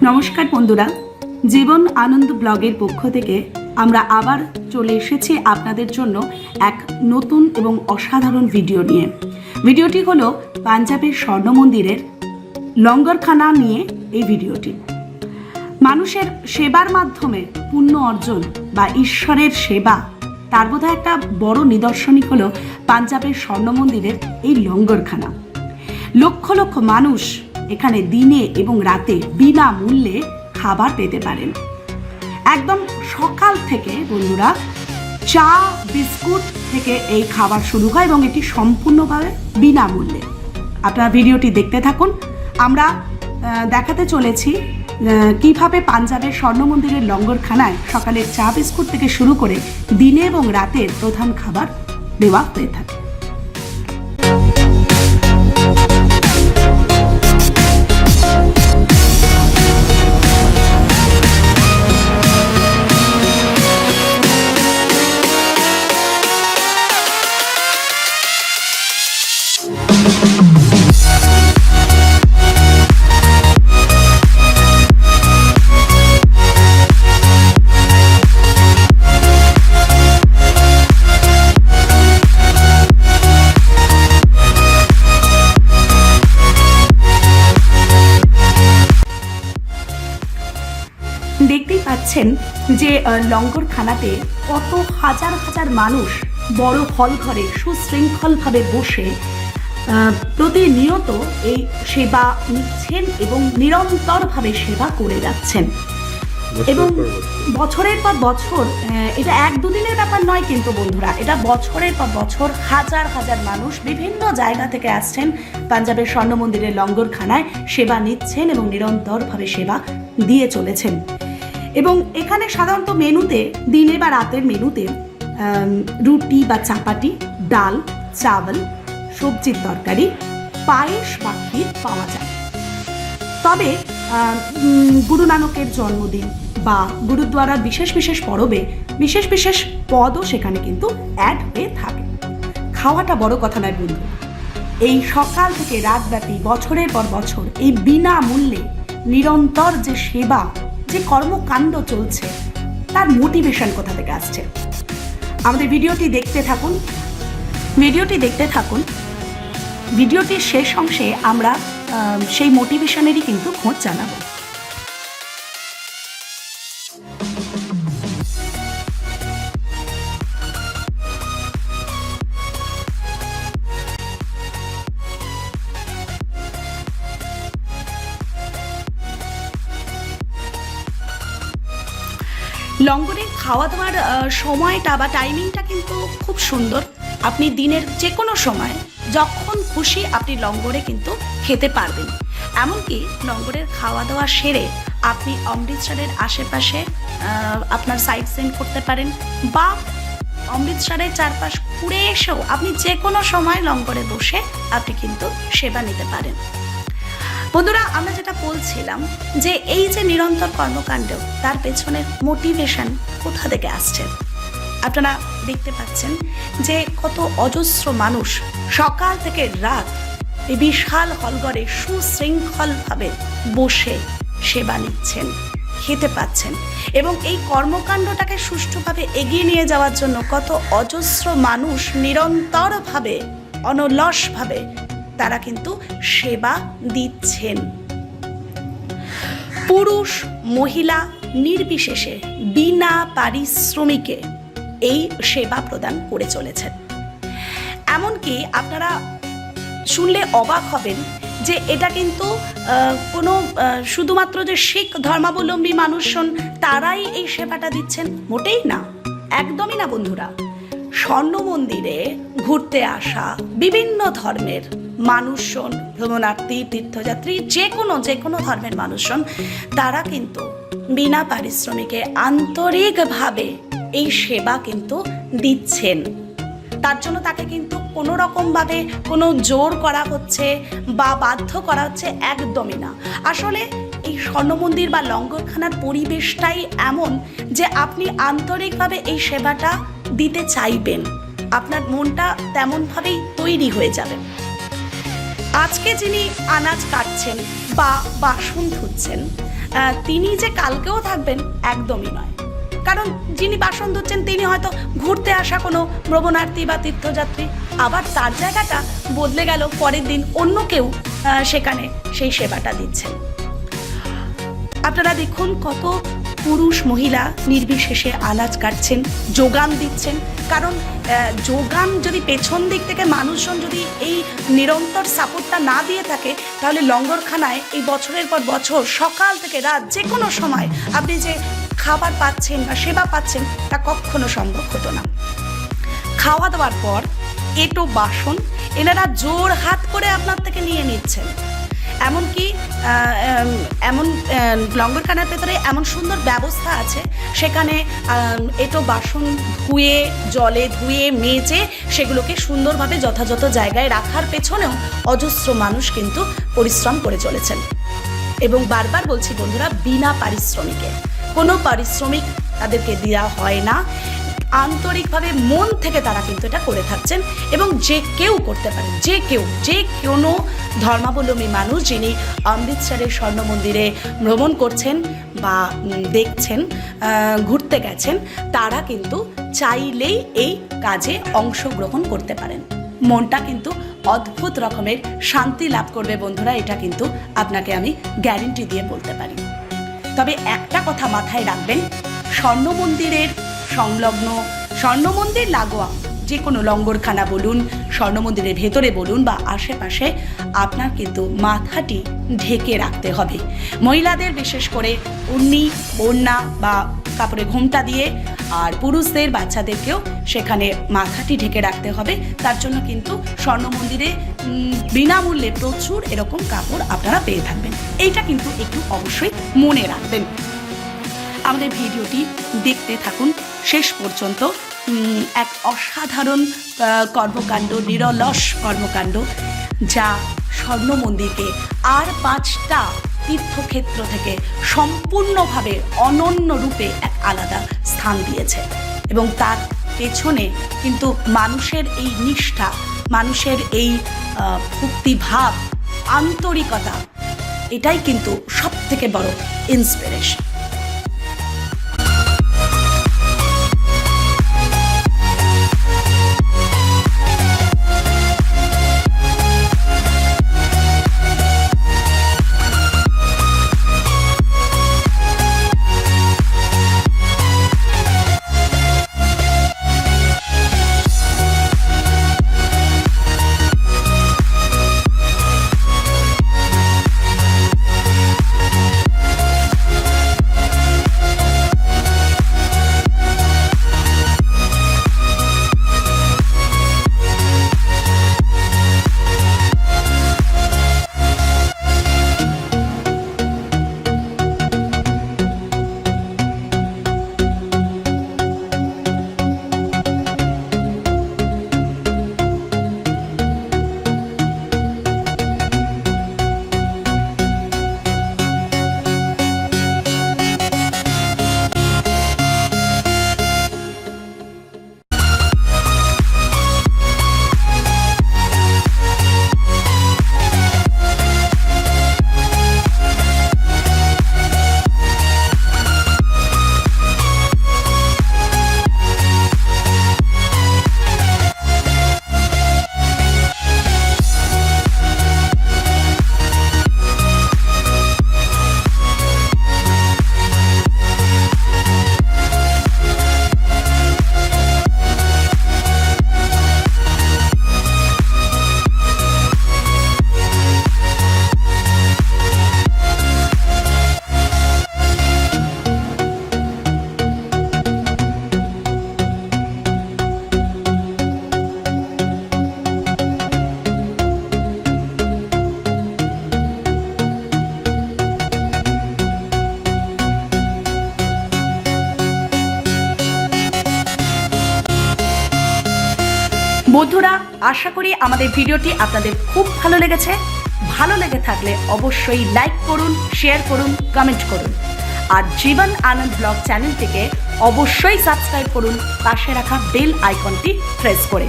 নমস্কার বন্ধুরা, জীবন আনন্দ ব্লগের পক্ষ থেকে আমরা আবার চলে এসেছি আপনাদের জন্য এক নতুন এবং অসাধারণ ভিডিও নিয়ে। ভিডিওটি হলো পাঞ্জাবের স্বর্ণ মন্দিরের লঙ্গরখানা নিয়ে। এই ভিডিওটি মানুষের সেবার মাধ্যমে পুণ্য অর্জন বা ঈশ্বরের সেবা, তার বোধহয় একটা বড় নিদর্শনই হলো পাঞ্জাবের স্বর্ণ মন্দিরের এই লঙ্গরখানা। লক্ষ লক্ষ মানুষ এখানে দিনে এবং রাতে বিনামূল্যে খাবার পেতে পারেন। একদম সকাল থেকে বন্ধুরা চা বিস্কুট থেকে এই খাবার শুরু হয় এবং এটি সম্পূর্ণভাবে বিনামূল্যে। আপনারা ভিডিওটি দেখতে থাকুন। আমরা দেখাতে চলেছি কিভাবে পাঞ্জাবের স্বর্ণ মন্দিরের লঙ্গরখানায় সকালের চা বিস্কুট থেকে শুরু করে দিনে এবং রাতের প্রধান খাবার দেওয়া হয়ে থাকে। দেখতেই পাচ্ছেন যে লঙ্গরখানাতে কত হাজার হাজার মানুষ বড় হল ঘরে সুশৃঙ্খলভাবে বসে প্রতিনিয়ত এই সেবা নিচ্ছেন এবং নিরন্তরভাবে সেবা করে যাচ্ছেন। এবং বছরের পর বছর, এটা এক দুদিনের ব্যাপার নয় কিন্তু বন্ধুরা, এটা বছরের পর বছর হাজার হাজার মানুষ বিভিন্ন জায়গা থেকে আসছেন পাঞ্জাবের স্বর্ণ মন্দিরের লঙ্গরখানায় সেবা নিচ্ছেন এবং নিরন্তরভাবে সেবা দিয়ে চলেছেন। এবং এখানে সাধারণত মেনুতে, দিনে বা রাতের মেনুতে রুটি বা চাপাটি, ডাল, চাওয়াল, সবজির তরকারি, পায়েস বা ক্ষীর পাওয়া যায়। তবে গুরু নানকের জন্মদিন বা গুরুদ্বারার বিশেষ বিশেষ পরবে বিশেষ বিশেষ পদও সেখানে কিন্তু অ্যাড হয়ে থাকে। খাওয়াটা বড় কথা নয় বন্ধু, এই সকাল থেকে রাতব্যাপী বছরের পর বছর এই বিনামূল্যে নিরন্তর যে সেবা, যে কর্মকাণ্ড চলছে, তার মোটিভেশন কোথা থেকে আসছে? আমাদের ভিডিওটি দেখতে থাকুন। ভিডিওটির শেষ অংশে আমরা সেই মোটিভেশনেরই কিন্তু খোঁজ জানাবো। লঙ্গরের খাওয়া দাওয়ার সময়টা বা টাইমিংটা কিন্তু খুব সুন্দর। আপনি দিনের যে কোনো সময় যখন খুশি আপনি লঙ্গরে কিন্তু খেতে পারবেন। এমনকি লঙ্গরের খাওয়া দাওয়া সেরে আপনি অমৃতসরের আশেপাশে আপনার সাইট সিন করতে পারেন বা অমৃতসরের চারপাশ ঘুরে এসেও আপনি যে কোনো সময় লঙ্গরে বসে আপনি কিন্তু সেবা নিতে পারেন। বন্ধুরা, আমরা যেটা বলছিলাম যে এই যে নিরন্তর কর্মকাণ্ড, তার পেছনের মোটিভেশন কোথা থেকে আসছে? আপনারা দেখতে পাচ্ছেন যে কত অজস্র মানুষ সকাল থেকে রাত এই বিশাল হলঘরে সুশৃঙ্খলভাবে বসে সেবা নিচ্ছেন, খেতে পাচ্ছেন। এবং এই কর্মকাণ্ডটাকে সুষ্ঠুভাবে এগিয়ে নিয়ে যাওয়ার জন্য কত অজস্র মানুষ নিরন্তরভাবে, অনলসভাবে তারা কিন্তু সেবা দিচ্ছেন। পুরুষ মহিলা নির্বিশেষে বিনা পারিশ্রমিকে এই সেবা প্রদান করে চলেছেন। এমনকি আপনারা শুনলে অবাক হবেন যে এটা কিন্তু কোনো শুধুমাত্র যে শিখ ধর্মাবলম্বী মানুষজন তারাই এই সেবাটা দিচ্ছেন, মোটেই না, একদমই না বন্ধুরা। স্বর্ণ মন্দিরে ঘুরতে আসা বিভিন্ন ধর্মের মানুষজন, ভ্রমণার্থী, তীর্থযাত্রী, যে কোনো ধর্মের মানুষজন, তারা কিন্তু বিনা পারিশ্রমিকে আন্তরিকভাবে এই সেবা কিন্তু দিচ্ছেন। তার জন্য তাকে কিন্তু কোনো রকমভাবে কোনো জোর করা হচ্ছে বা বাধ্য করা হচ্ছে, একদমই না। আসলে এই স্বর্ণ মন্দির বা লঙ্গরখানার পরিবেশটাই এমন যে আপনি আন্তরিকভাবে এই সেবাটা দিতে চাইবেন, আপনার মনটা তেমনভাবেই তৈরি হয়ে যাবে। আজকে যিনি আনাজ কাটছেন বা বাসন ধুচ্ছেন, তিনি যে কালকেও থাকবেন একদমই নয়, কারণ যিনি বাসন ধুচ্ছেন তিনি হয়তো ঘুরতে আসা কোনো ভ্রমণার্থী বা তীর্থযাত্রী, আবার তার জায়গাটা বদলে গেল, পরের দিন অন্য কেউ সেখানে সেই সেবাটা দিচ্ছেন। আপনারা দেখুন কত পুরুষ মহিলা নির্বিশেষে আনাজ কাটছেন, যোগান দিচ্ছেন, কারণ যোগান যদি পেছন দিক থেকে মানুষজন যদি এই নিরন্তর সাপোর্টটা না দিয়ে থাকে, তাহলে লঙ্গরখানায় এই বছরের পর বছর সকাল থেকে রাত যে কোনো সময় আপনি যে খাবার পাচ্ছেন বা সেবা পাচ্ছেন তা কখনো সম্ভব হতো না। খাওয়া দাওয়ার পর এটো বাসন এনারা জোর হাত করে আপনার থেকে নিয়ে নিচ্ছেন। এমনকি এমন লঙ্গরখানার ভেতরে এমন সুন্দর ব্যবস্থা আছে, সেখানে এটো বাসন ধুয়ে জলে ধুয়ে মেজে সেগুলোকে সুন্দরভাবে যথাযথ জায়গায় রাখার পেছনেও অজস্র মানুষ কিন্তু পরিশ্রম করে চলেছেন। এবং বারবার বলছি বন্ধুরা, বিনা পারিশ্রমিকে, কোনো পারিশ্রমিক তাদেরকে দেওয়া হয় না, আন্তরিকভাবে মন থেকে তারা কিন্তু এটা করে থাকছেন। এবং যে কেউ করতে পারে, যে কোনো ধর্মাবলম্বী মানুষ যিনি অমৃতসরের স্বর্ণ মন্দিরে ভ্রমণ করছেন বা দেখছেন, ঘুরতে গেছেন, তারা কিন্তু চাইলেই এই কাজে অংশগ্রহণ করতে পারেন। মনটা কিন্তু অদ্ভুত রকমের শান্তি লাভ করবে বন্ধুরা, এটা কিন্তু আপনাকে আমি গ্যারেন্টি দিয়ে বলতে পারি। তবে একটা কথা মাথায় রাখবেন, স্বর্ণ মন্দিরের সংলগ্ন, স্বর্ণ মন্দির লাগোয়া যে কোনো লঙ্গরখানা বলুন, স্বর্ণ মন্দিরের ভেতরে বলুন বা আশেপাশে, আপনার কিন্তু মাথাটি ঢেকে রাখতে হবে। মহিলাদের বিশেষ করে উন্নি, ওড়না বা কাপড়ে ঘোমটা দিয়ে, আর পুরুষদের বাচ্চাদেরকেও সেখানে মাথাটি ঢেকে রাখতে হবে। তার জন্য কিন্তু স্বর্ণ মন্দিরে বিনামূল্যে প্রচুর এরকম কাপড় আপনারা পেয়ে থাকবেন, এইটা কিন্তু একটু অবশ্যই মনে রাখবেন। আমাদের ভিডিওটি দেখতে থাকুন শেষ পর্যন্ত। এক অসাধারণ কর্মকাণ্ড, নিরলস কর্মকাণ্ড, যা স্বর্ণ মন্দিরকে আর 5টা তীর্থক্ষেত্র থেকে সম্পূর্ণভাবে অনন্য রূপে এক আলাদা স্থান দিয়েছে। এবং তার পেছনে কিন্তু মানুষের এই নিষ্ঠা, মানুষের এই ভক্তিভাব, আন্তরিকতা, এটাই কিন্তু সবথেকে বড় ইন্সপিরেশন। বন্ধুরা, আশা করি আমাদের ভিডিওটি আপনাদের খুব ভালো লেগেছে। ভালো লেগে থাকলে অবশ্যই লাইক করুন, শেয়ার করুন, কমেন্ট করুন। আর জীবন আনন্দ ব্লগ চ্যানেলটিকে অবশ্যই সাবস্ক্রাইব করুন, পাশে রাখা বেল আইকনটি প্রেস করে,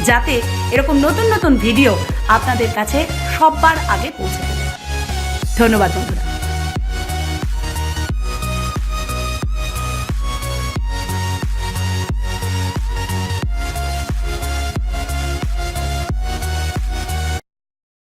যাতে এরকম নতুন নতুন ভিডিও আপনাদের কাছে সবার আগে পৌঁছে যায়। ধন্যবাদ বন্ধুরা।